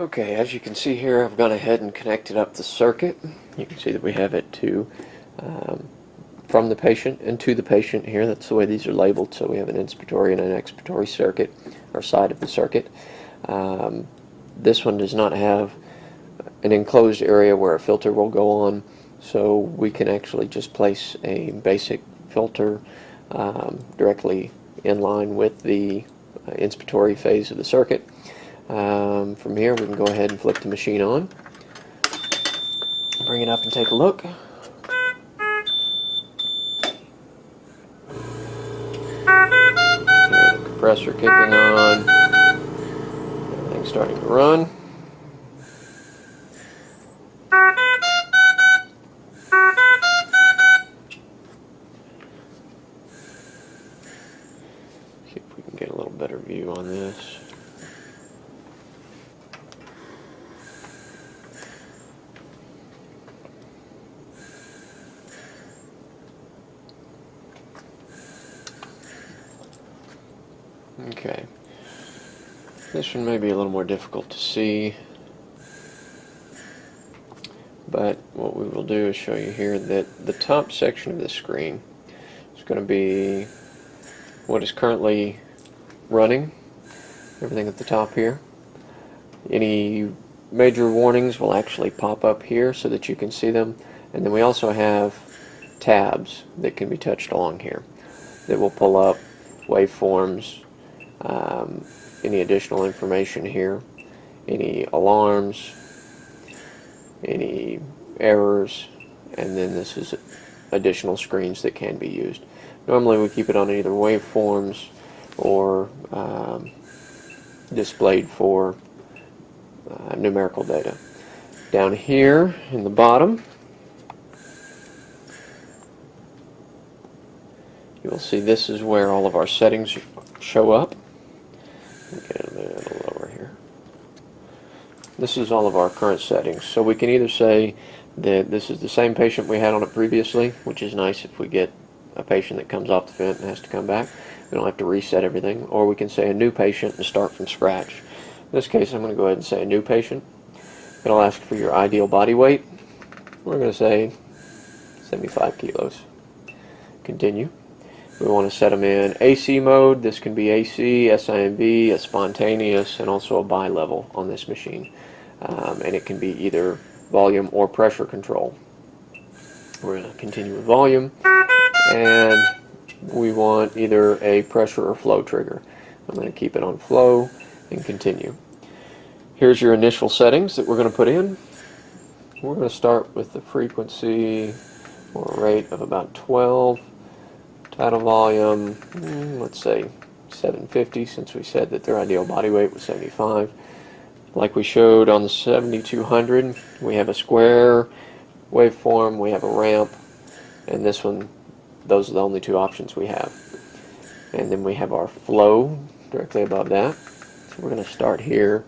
Okay, as you can see here, I've gone ahead and connected up the circuit. You can see that we have it to from the patient and to the patient here. That's the way these are labeled. So we have an inspiratory and an expiratory circuit, or side of the circuit. This one does not have an enclosed area where a filter will go on, so we can actually just place a basic filter directly in line with the inspiratory phase of the circuit. From here we can go ahead and flip the machine on, bring it up and take a look. Hear the compressor kicking on, everything's starting to run. See if we can get a little better view on this. Okay, this one may be a little more difficult to see, but what we will do is show you here that the top section of the screen is going to be what is currently running, everything at the top here. Any major warnings will actually pop up here so that you can see them, and then we also have tabs that can be touched along here that will pull up waveforms, any additional information here, any alarms, any errors, and then this is additional screens that can be used. Normally we keep it on either waveforms or displayed for numerical data. Down here in the bottom you will see this is where all of our settings show up. Get it a little lower here. This is all of our current settings. So we can either say that this is the same patient we had on it previously, which is nice if we get a patient that comes off the vent and has to come back. We don't have to reset everything. Or we can say a new patient and start from scratch. In this case, I'm going to go ahead and say a new patient. It'll ask for your ideal body weight. We're going to say 75 kilos. Continue. We want to set them in AC mode. This can be AC, SIMV, a spontaneous, and also a bi-level on this machine. And it can be either volume or pressure control. We're going to continue with volume, and we want either a pressure or flow trigger. I'm going to keep it on flow and continue. Here's your initial settings that we're going to put in. We're going to start with the frequency or rate of about 12. Tidal volume, let's say 750, since we said that their ideal body weight was 75. Like we showed on the 7200, we have a square waveform, we have a ramp, and this one, those are the only two options we have. And then we have our flow directly above that. So we're going to start here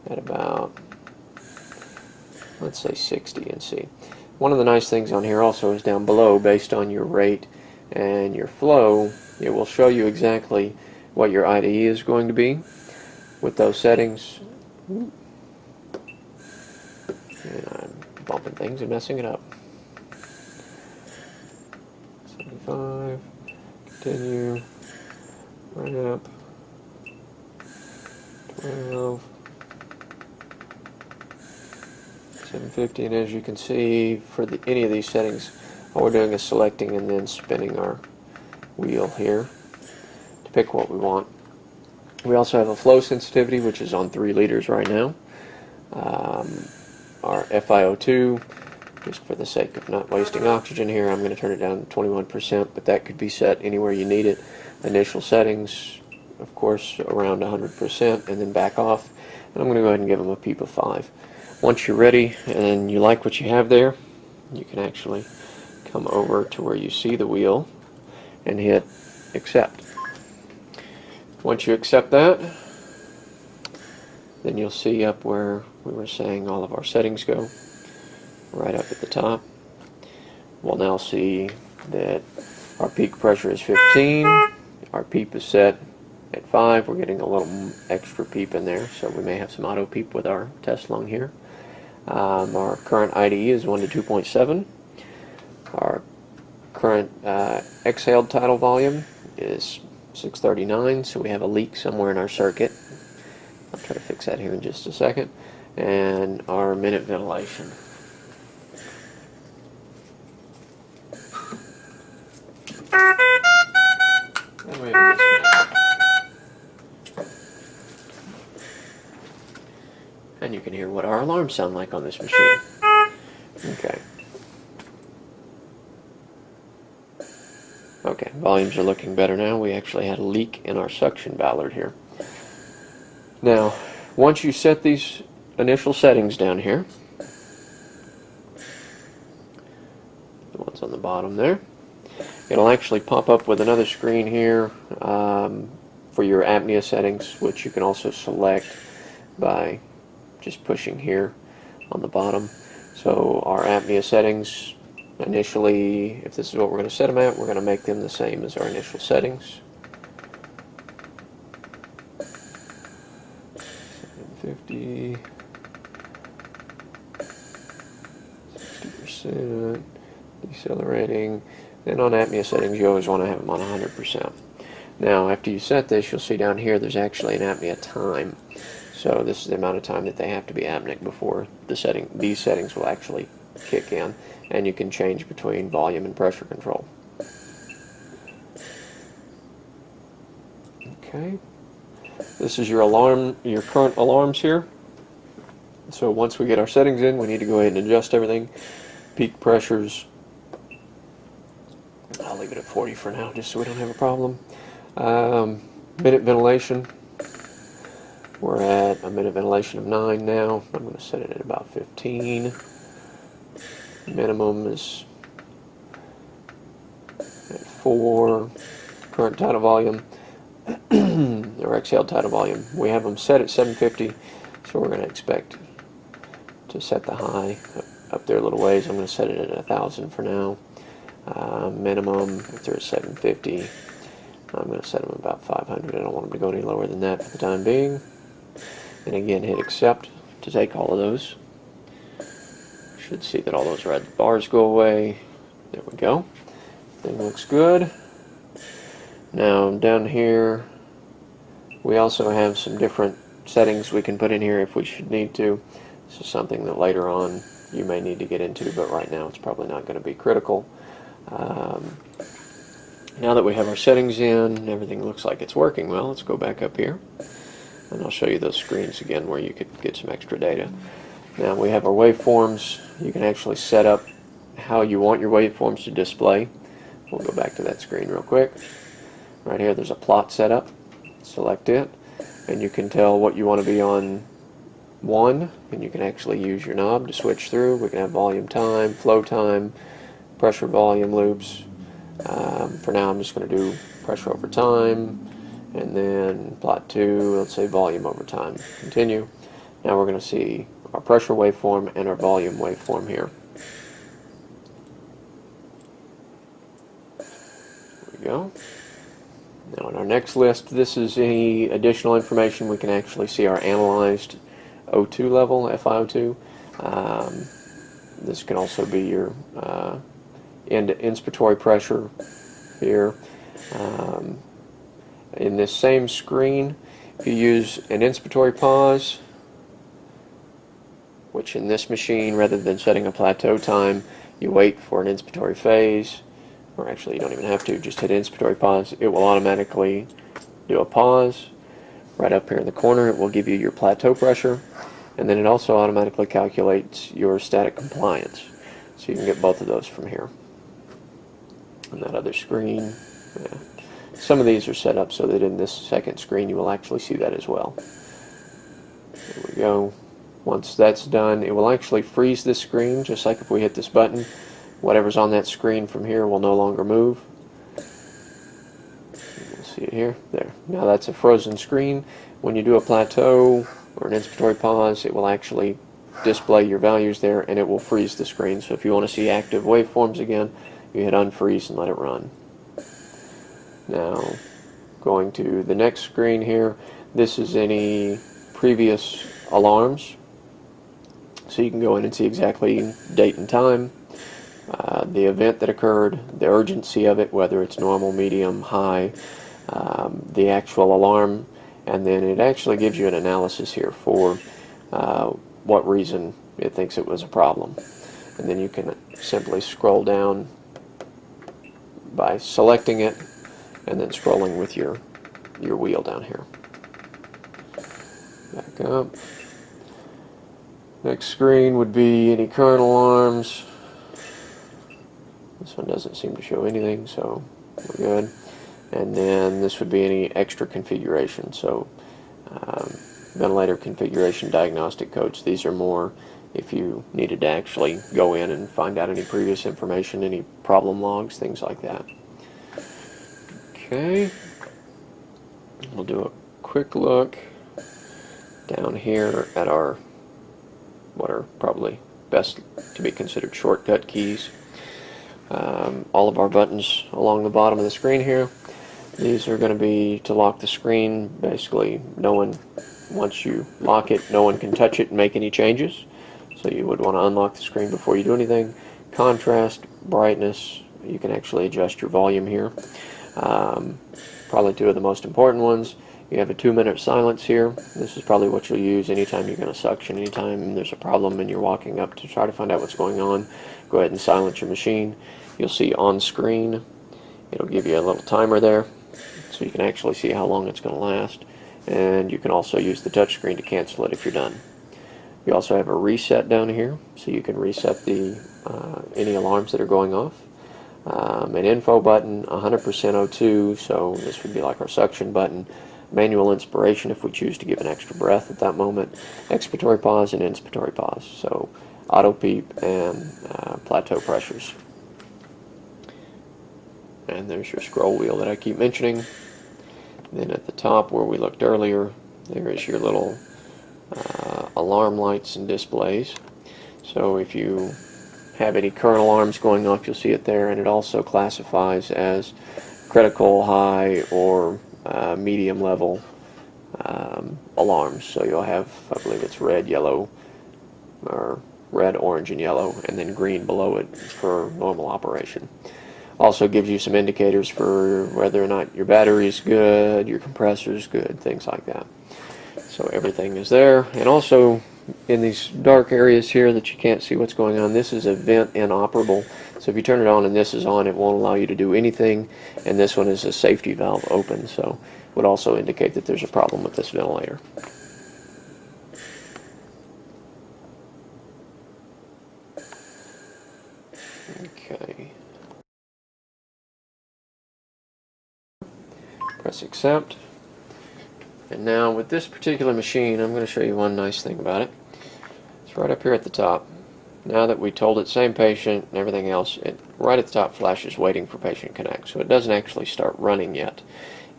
at about, let's say 60 and see. One of the nice things on here also is down below, based on your rate and your flow, it will show you exactly what your IDE is going to be with those settings. And I'm bumping things and messing it up. 75, continue, ramp, 12, 750, and as you can see, for any of these settings, all we're doing is selecting and then spinning our wheel here to pick what we want. We also have a flow sensitivity, which is on 3 liters right now. Our FiO2, just for the sake of not wasting oxygen here, I'm going to turn it down to 21%, but that could be set anywhere you need it. Initial settings, of course, around 100%, and then back off. And I'm going to go ahead and give them a PB of 5. Once you're ready and you like what you have there, you can actually come over to where you see the wheel and hit accept. Once you accept that, then you'll see up where we were saying all of our settings go, right up at the top. We'll now see that our peak pressure is 15, our PEEP is set At 5, we're getting a little extra peep in there, so we may have some auto peep with our test lung here. Our current IDE is 1 to 2.7. Our current exhaled tidal volume is 639, so we have a leak somewhere in our circuit. I'll try to fix that here in just a second. And our minute ventilation. And we have a disconnect. And you can hear what our alarms sound like on this machine. Okay. Okay, volumes are looking better now. We actually had a leak in our suction ballard here. Now, once you set these initial settings down here, the ones on the bottom there, it'll actually pop up with another screen here for your apnea settings, which you can also select by just pushing here on the bottom. So our apnea settings, initially, if this is what we're going to set them at, we're going to make them the same as our initial settings. 750, 60%, decelerating, and on apnea settings you always want to have them on 100%. Now after you set this, you'll see down here there's actually an apnea time. So this is the amount of time that they have to be apneic before these settings will actually kick in, and you can change between volume and pressure control. Okay, this is your alarm, your current alarms here. So once we get our settings in, we need to go ahead and adjust everything. Peak pressures, I'll leave it at 40 for now, just so we don't have a problem. Minute ventilation, we're at a minute ventilation of 9 now. I'm going to set it at about 15. Minimum is at 4. Current tidal volume, or exhaled tidal volume, we have them set at 750, so we're going to expect to set the high up there a little ways. I'm going to set it at 1,000 for now. Minimum, if they're at 750, I'm going to set them about 500. I don't want them to go any lower than that for the time being. And again, hit accept to take all of those. Should see that all those red bars go away. There we go. Thing looks good. Now down here, we also have some different settings we can put in here if we should need to. This is something that later on you may need to get into, but right now it's probably not going to be critical. Now that we have our settings in, everything looks like it's working well. Let's go back up here, and I'll show you those screens again where you could get some extra data. Now we have our waveforms. You can actually set up how you want your waveforms to display. We'll go back to that screen real quick. Right here there's a plot setup. Select it, and you can tell what you want to be on 1, and you can actually use your knob to switch through. We can have volume time, flow time, pressure volume loops. For now I'm just going to do pressure over time, and then plot 2, let's say volume over time. Continue. Now we're going to see our pressure waveform and our volume waveform here. There we go. Now in our next list, this is any additional information. We can actually see our analyzed O2 level, FiO2. This can also be your inspiratory pressure here. In this same screen, if you use an inspiratory pause, which in this machine, rather than setting a plateau time, you wait for an inspiratory phase, or actually you don't even have to, just hit inspiratory pause. It will automatically do a pause. Right up here in the corner it will give you your plateau pressure, and then it also automatically calculates your static compliance. So you can get both of those from here. On that other screen, yeah. Some of these are set up so that in this second screen you will actually see that as well. There we go. Once that's done, it will actually freeze this screen, just like if we hit this button. Whatever's on that screen from here will no longer move. You'll see it here. There. Now that's a frozen screen. When you do a plateau or an inspiratory pause, it will actually display your values there, and it will freeze the screen. So if you want to see active waveforms again, you hit unfreeze and let it run. Now, Going to the next screen here, this is any previous alarms. So you can go in and see exactly date and time, the event that occurred, the urgency of it, whether it's normal, medium, high, the actual alarm, and then it actually gives you an analysis here for what reason it thinks it was a problem. And then you can simply scroll down by selecting it and then scrolling with your wheel down here. Back up. Next screen would be any current alarms. This one doesn't seem to show anything, so we're good. And then this would be any extra configuration. So ventilator configuration diagnostic codes. These are more if you needed to actually go in and find out any previous information, any problem logs, things like that. Okay, we'll do a quick look down here at our what are probably best to be considered shortcut keys. All of our buttons along the bottom of the screen here, these are going to be to lock the screen. Basically, once you lock it, no one can touch it and make any changes. So you would want to unlock the screen before you do anything. Contrast, brightness, you can actually adjust your volume here. Probably two of the most important ones. You have a 2-minute silence here. This is probably what you'll use anytime you're going to suction, anytime there's a problem and you're walking up to try to find out what's going on. Go ahead and silence your machine. You'll see on screen, it'll give you a little timer there, so you can actually see how long it's going to last. And you can also use the touch screen to cancel it if you're done. You also have a reset down here, so you can reset the any alarms that are going off. An info button, 100% O2, so this would be like our suction button. Manual inspiration if we choose to give an extra breath at that moment. Expiratory pause and inspiratory pause, so auto peep and plateau pressures. And there's your scroll wheel that I keep mentioning. Then at the top where we looked earlier, there is your little alarm lights and displays. So if you have any current alarms going off, you'll see it there, and it also classifies as critical, high, or medium level alarms. So you'll have, I believe it's red, yellow, or red, orange, and yellow, and then green below it for normal operation. Also gives you some indicators for whether or not your battery is good, your compressor is good, things like that. So everything is there. And also in these dark areas here that you can't see what's going on, this is a vent inoperable. So if you turn it on and this is on, it won't allow you to do anything. And this one is a safety valve open, so would also indicate that there's a problem with this ventilator. Okay. Press accept. And now with this particular machine, I'm going to show you one nice thing about it. It's right up here at the top. Now that we told it same patient and everything else, it right at the top flashes waiting for patient connect. So it doesn't actually start running yet.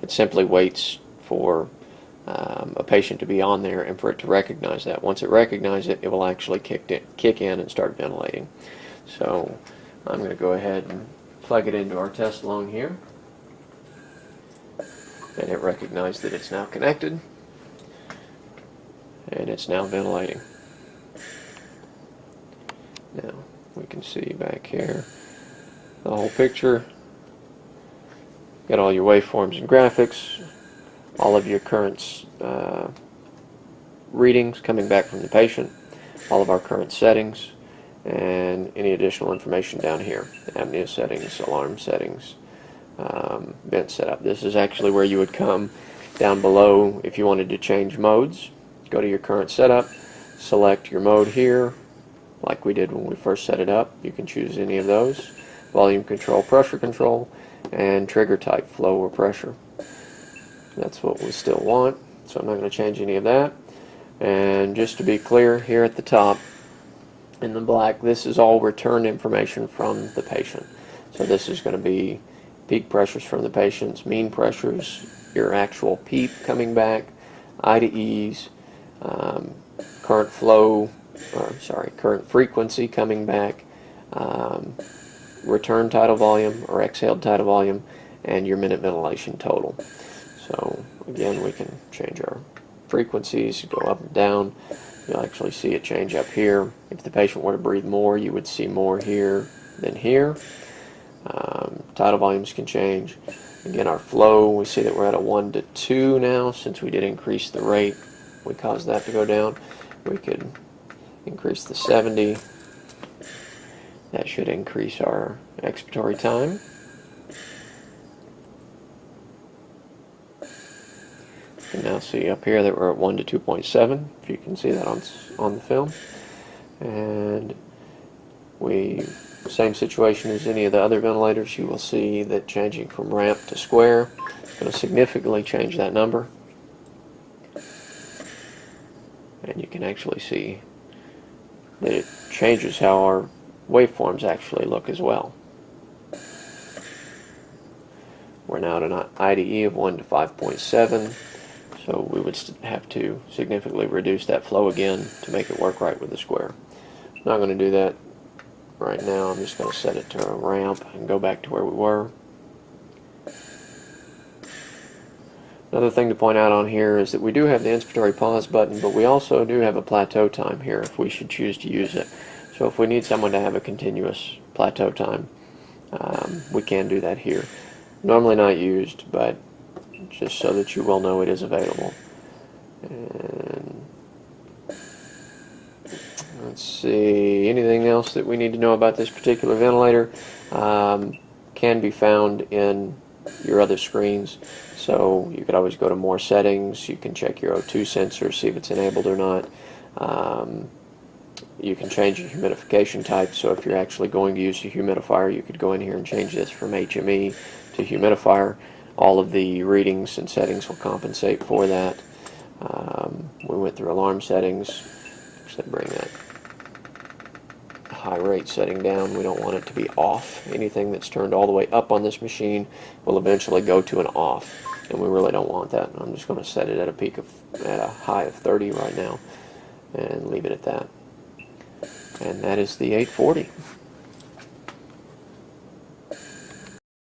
It simply waits for a patient to be on there and for it to recognize that. Once it recognizes it, it will actually kick in and start ventilating. So I'm going to go ahead and plug it into our test lung here. And it recognized that it's now connected, and it's now ventilating. Now we can see back here the whole picture. Got all your waveforms and graphics, all of your current readings coming back from the patient, all of our current settings, and any additional information down here. Apnea settings, alarm settings, vent setup. This is actually where you would come down below if you wanted to change modes. Go to your current setup, select your mode here, like we did when we first set it up. You can choose any of those. Volume control, pressure control, and trigger type, flow or pressure. That's what we still want, so I'm not going to change any of that. And just to be clear, here at the top in the black, this is all returned information from the patient. So this is going to be peak pressures from the patients, mean pressures, your actual PEEP coming back, I to E's, current frequency coming back, return tidal volume or exhaled tidal volume, and your minute ventilation total. So again, we can change our frequencies, go up and down. You'll actually see it change up here. If the patient were to breathe more, you would see more here than here. Tidal volumes can change. Again, our flow, we see that we're at a 1 to 2 now. Since we did increase the rate, we caused that to go down. We could increase the 70. That should increase our expiratory time. You can now see up here that we're at 1 to 2.7, if you can see that on the film. And same situation as any of the other ventilators, you will see that changing from ramp to square is going to significantly change that number. And you can actually see that it changes how our waveforms actually look as well. We're now at an IDE of 1 to 5.7, so we would have to significantly reduce that flow again to make it work right with the square. I'm not going to do that right now. I'm just going to set it to a ramp and go back to where we were. Another thing to point out on here is that we do have the inspiratory pause button, but we also do have a plateau time here if we should choose to use it. So if we need someone to have a continuous plateau time, we can do that here. Normally not used, but just so that you will know it is available. And let's see, anything else that we need to know about this particular ventilator can be found in your other screens. So you could always go to more settings. You can check your O2 sensor, see if it's enabled or not. You can change your humidification type. So if you're actually going to use a humidifier, you could go in here and change this from HME to humidifier. All of the readings and settings will compensate for that. We went through alarm settings. Actually, bring that high rate setting down. We don't want it to be off. Anything that's turned all the way up on this machine will eventually go to an off, and we really don't want that. I'm just going to set it at a high of 30 right now and leave it at that. And that is the 840.